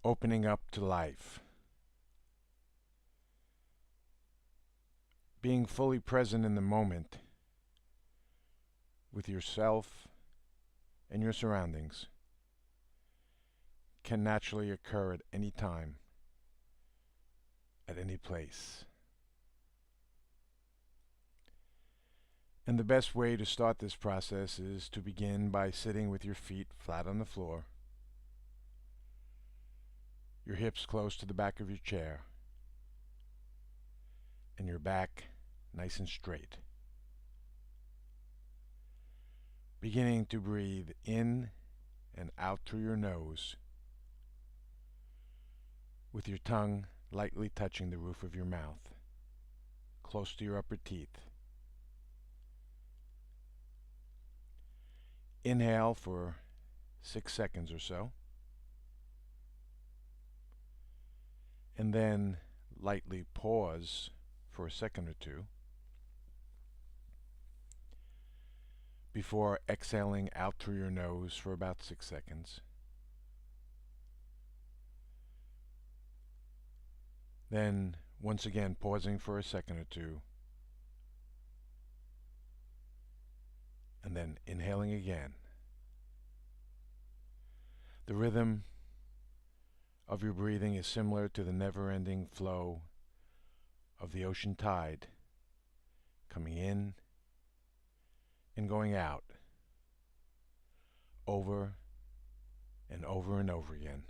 opening up to life, being fully present in the moment with yourself and your surroundings can naturally occur at any time, at any place. And the best way to start this process is to begin by sitting with your feet flat on the floor, your hips close to the back of your chair, and your back nice and straight. Beginning to breathe in and out through your nose, with your tongue lightly touching the roof of your mouth, close to your upper teeth. Inhale for 6 seconds or so, and then lightly pause for a second or two before exhaling out through your nose for about 6 seconds. Then, once again, pausing for a second or two, and then inhaling again. The rhythm of your breathing is similar to the never-ending flow of the ocean tide, coming in and going out, over and over and over again.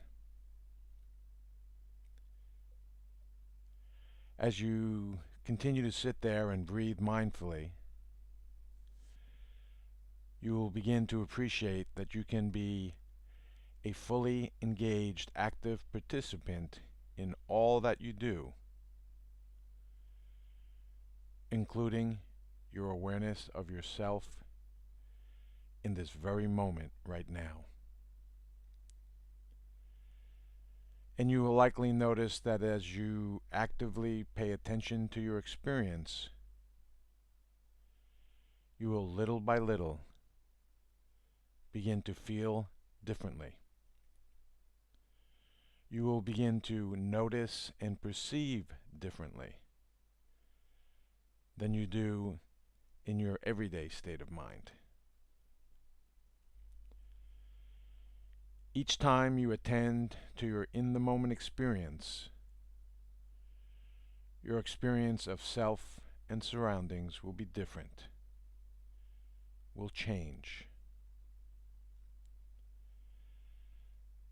As you continue to sit there and breathe mindfully, you will begin to appreciate that you can be a fully engaged, active participant in all that you do, including your awareness of yourself in this very moment right now. And you will likely notice that as you actively pay attention to your experience, you will little by little begin to feel differently. You will begin to notice and perceive differently than you do in your everyday state of mind. Each time you attend to your in-the-moment experience, your experience of self and surroundings will be different, will change.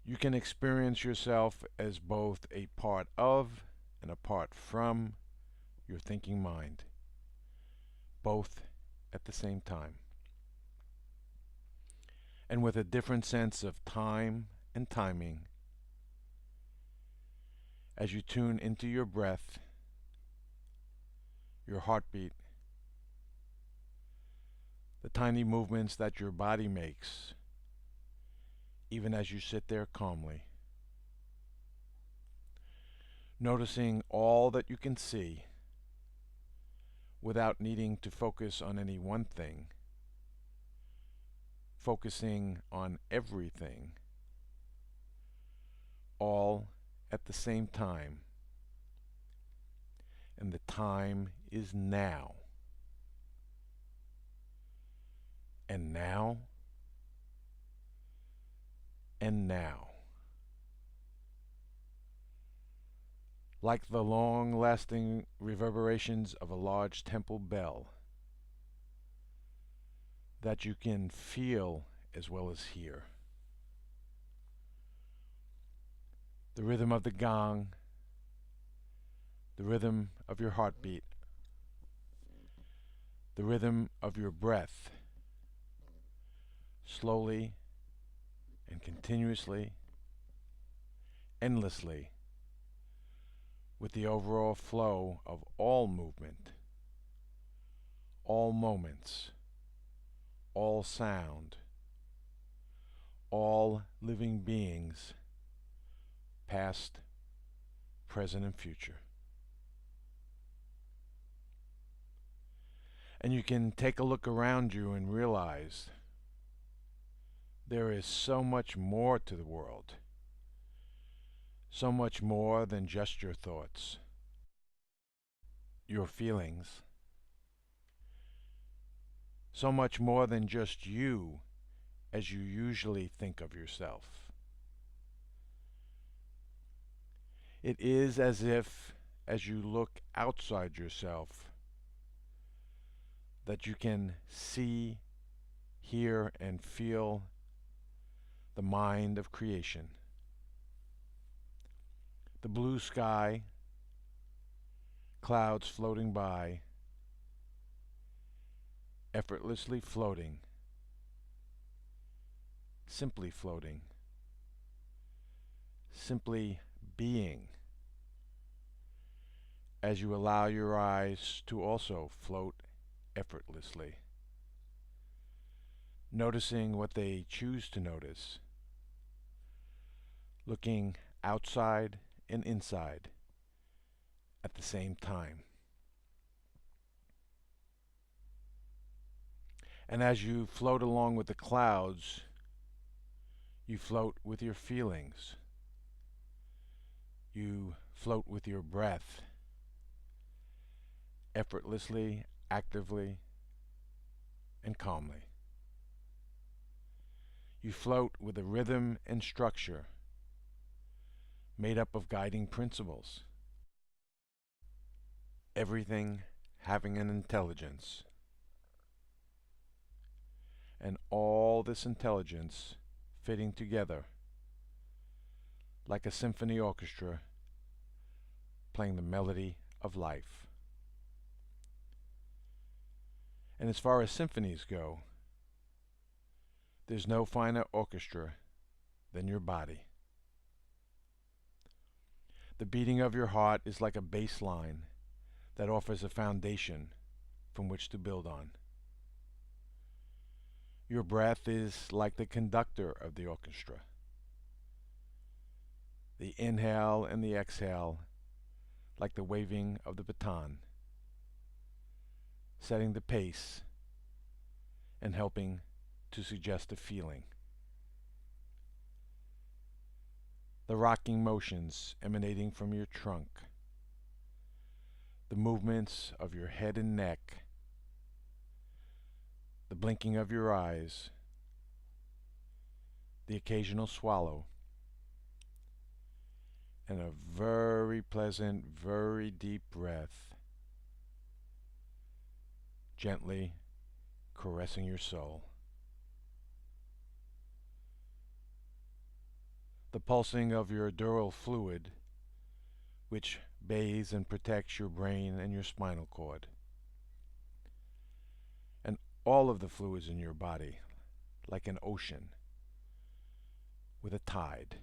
You can experience yourself as both a part of and apart from your thinking mind, both at the same time, and with a different sense of time and timing as you tune into your breath, your heartbeat, the tiny movements that your body makes, even as you sit there calmly, noticing all that you can see without needing to focus on any one thing, focusing on everything, all at the same time. And the time is now. And now. And now. Like the long-lasting reverberations of a large temple bell that you can feel as well as hear. The rhythm of the gong, the rhythm of your heartbeat, the rhythm of your breath, slowly and continuously, endlessly, with the overall flow of all movement, all moments, all sound, all living beings, past, present, and future. And you can take a look around you and realize there is so much more to the world so much more than just your thoughts, your feelings, so much more than just you as you usually think of yourself. It is as if, as you look outside yourself, that you can see, hear, and feel the mind of creation. The blue sky, clouds floating by, effortlessly floating, simply floating, simply being, as you allow your eyes to also float effortlessly, noticing what they choose to notice, looking outside and inside at the same time. And as you float along with the clouds, you float with your feelings. You float with your breath, effortlessly, actively, and calmly. You float with a rhythm and structure made up of guiding principles, everything having an intelligence, and all this intelligence fitting together like a symphony orchestra playing the melody of life. And as far as symphonies go, there's no finer orchestra than your body. The beating of your heart is like a bass line that offers a foundation from which to build on. Your breath is like the conductor of the orchestra. The inhale and the exhale, like the waving of the baton, setting the pace and helping to suggest a feeling. The rocking motions emanating from your trunk, the movements of your head and neck, the blinking of your eyes, the occasional swallow, and a very pleasant, very deep breath, gently caressing your soul. The pulsing of your dural fluid, which bathes and protects your brain and your spinal cord, and all of the fluids in your body, like an ocean with a tide.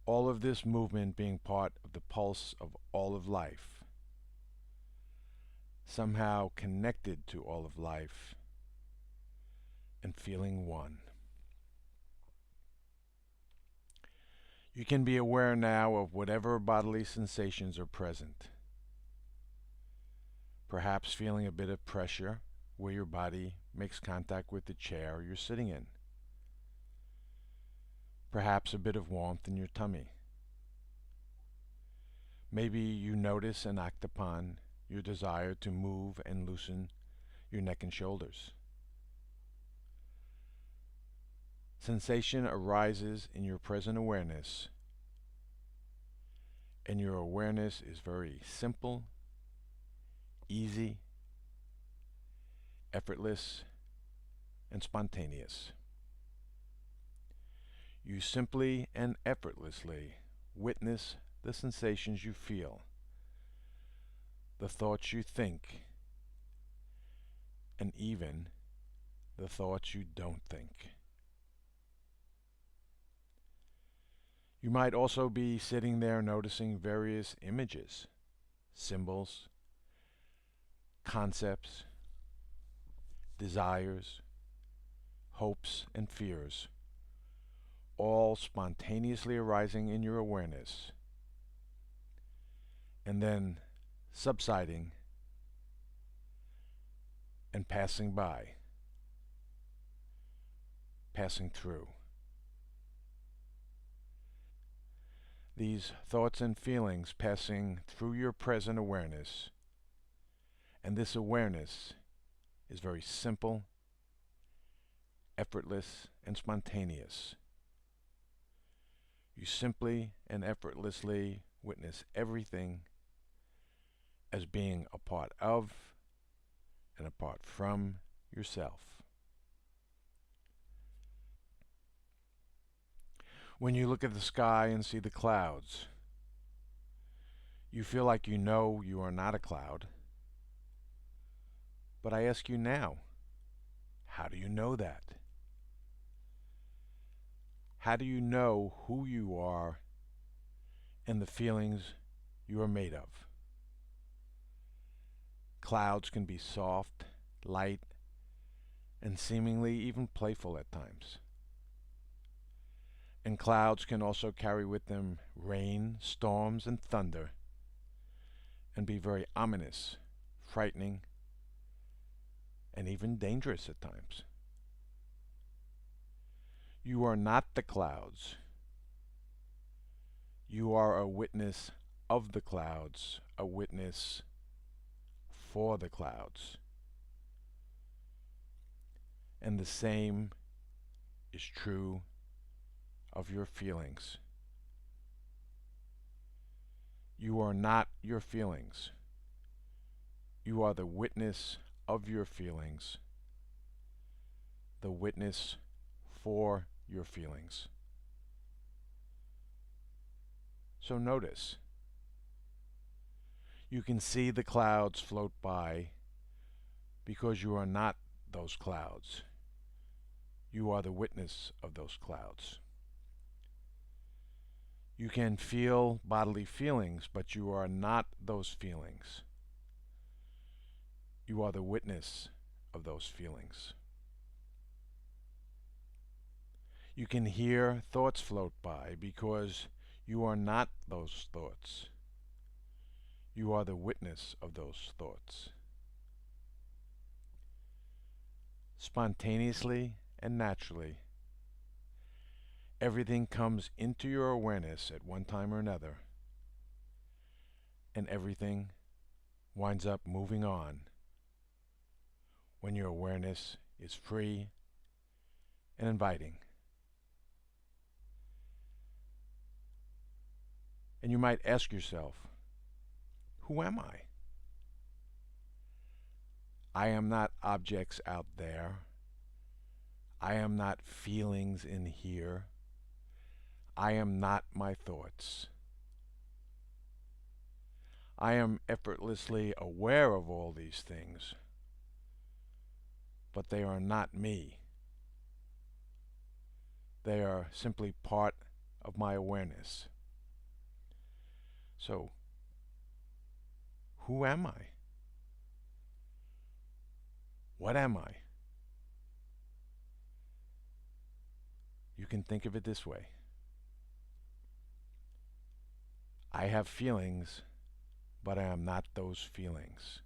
All of this movement being part of the pulse of all of life, somehow connected to all of life, and feeling one. You can be aware now of whatever bodily sensations are present. Perhaps feeling a bit of pressure where your body makes contact with the chair you're sitting in. Perhaps a bit of warmth in your tummy. Maybe you notice and act upon your desire to move and loosen your neck and shoulders. Sensation arises in your present awareness, and your awareness is very simple, easy, effortless, and spontaneous. You simply and effortlessly witness the sensations you feel, the thoughts you think, and even the thoughts you don't think. You might also be sitting there noticing various images, symbols, concepts, desires, hopes, and fears, all spontaneously arising in your awareness, and then subsiding and passing by, passing through. these thoughts and feelings passing through your present awareness. And this awareness is very simple, effortless, and spontaneous. You simply and effortlessly witness everything as being a part of and apart from yourself. When you look at the sky and see the clouds, you feel like you know you are not a cloud. But I ask you now, how do you know that? How do you know who you are and the feelings you are made of? Clouds can be soft, light, and seemingly even playful at times. And clouds can also carry with them rain, storms, and thunder, and be very ominous, frightening, and even dangerous at times. You are not the clouds. You are a witness of the clouds, a witness for the clouds. And the same is true of your feelings. You are not your feelings. You are the witness of your feelings, the witness for your feelings. So notice, you can see the clouds float by because you are not those clouds. You are the witness of those clouds. You can feel bodily feelings, but you are not those feelings. You are the witness of those feelings. You can hear thoughts float by because you are not those thoughts. You are the witness of those thoughts. Spontaneously and naturally, everything comes into your awareness at one time or another, and everything winds up moving on when your awareness is free and inviting. And you might ask yourself, who am I? I am not objects out there. I am not feelings in here. I am not my thoughts. I am effortlessly aware of all these things, but they are not me. They are simply part of my awareness. So, who am I? What am I? You can think of it this way. I have feelings, but I am not those feelings.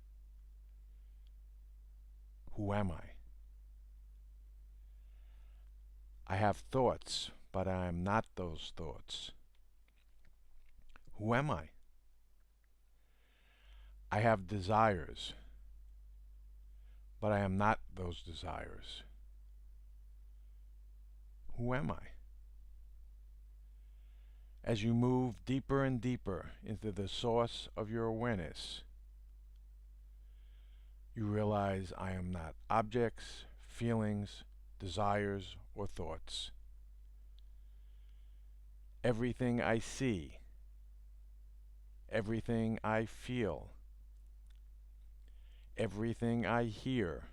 Who am I? I have thoughts, but I am not those thoughts. Who am I? I have desires, but I am not those desires. Who am I? As you move deeper and deeper into the source of your awareness, you realize I am not objects, feelings, desires, or thoughts. Everything I see, everything I feel, everything I hear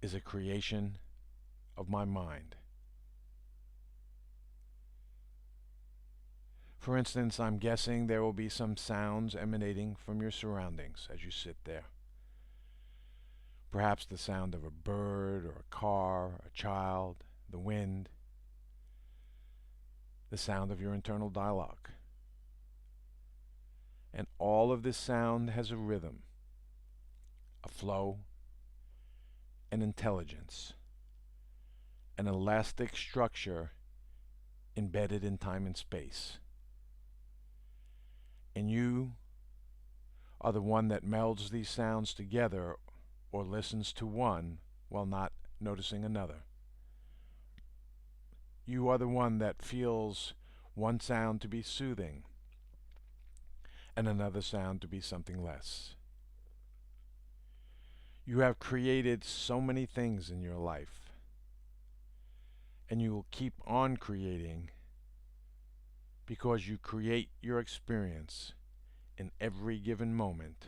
is a creation of my mind. For instance, I'm guessing there will be some sounds emanating from your surroundings as you sit there. Perhaps the sound of a bird or a car, a child, the wind, the sound of your internal dialogue. And all of this sound has a rhythm, a flow, an intelligence, an elastic structure embedded in time and space. And you are the one that melds these sounds together or listens to one while not noticing another. You are the one that feels one sound to be soothing and another sound to be something less. You have created so many things in your life, and you will keep on creating because you create your experience in every given moment,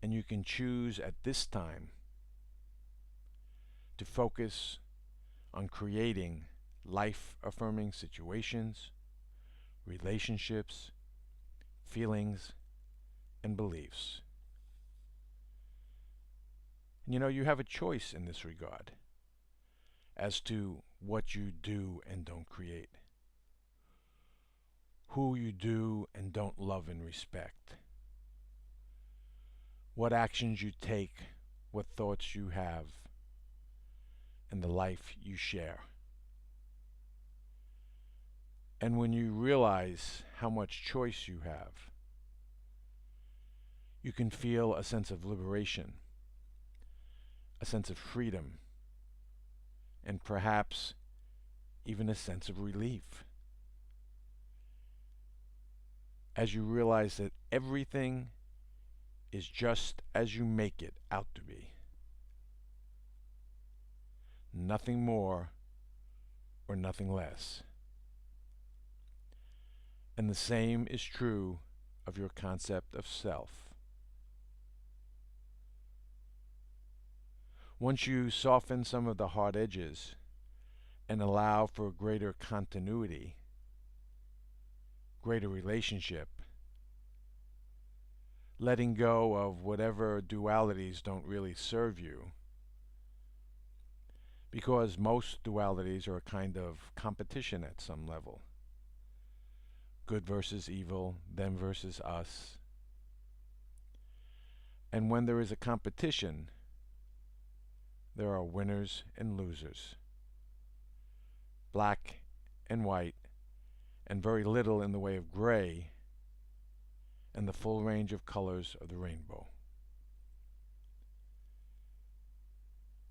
and you can choose at this time to focus on creating life-affirming situations, relationships, feelings, and beliefs. And you have a choice in this regard as to what you do and don't create, who you do and don't love and respect, what actions you take, what thoughts you have, and the life you share. And when you realize how much choice you have, you can feel a sense of liberation, a sense of freedom, and perhaps even a sense of relief, as you realize that everything is just as you make it out to be. Nothing more or nothing less. And the same is true of your concept of self. Once you soften some of the hard edges and allow for greater continuity, greater relationship, letting go of whatever dualities don't really serve you, because most dualities are a kind of competition at some level. Good versus evil, them versus us. And when there is a competition, there are winners and losers, black and white, and very little in the way of gray, and the full range of colors of the rainbow.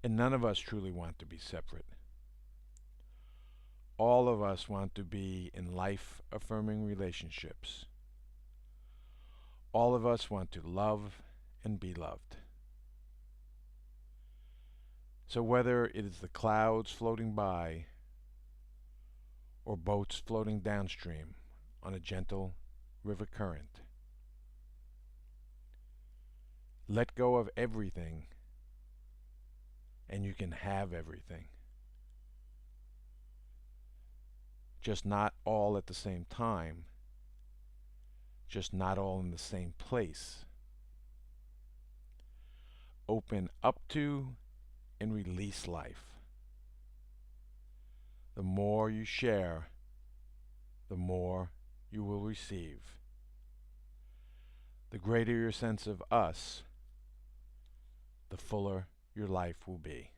And none of us truly want to be separate. All of us want to be in life-affirming relationships. All of us want to love and be loved. So whether it is the clouds floating by or boats floating downstream on a gentle river current, let go of everything and you can have everything. Just not all at the same time, just not all in the same place. Open up to and release life. The more you share, the more you will receive. The greater your sense of us, the fuller your life will be.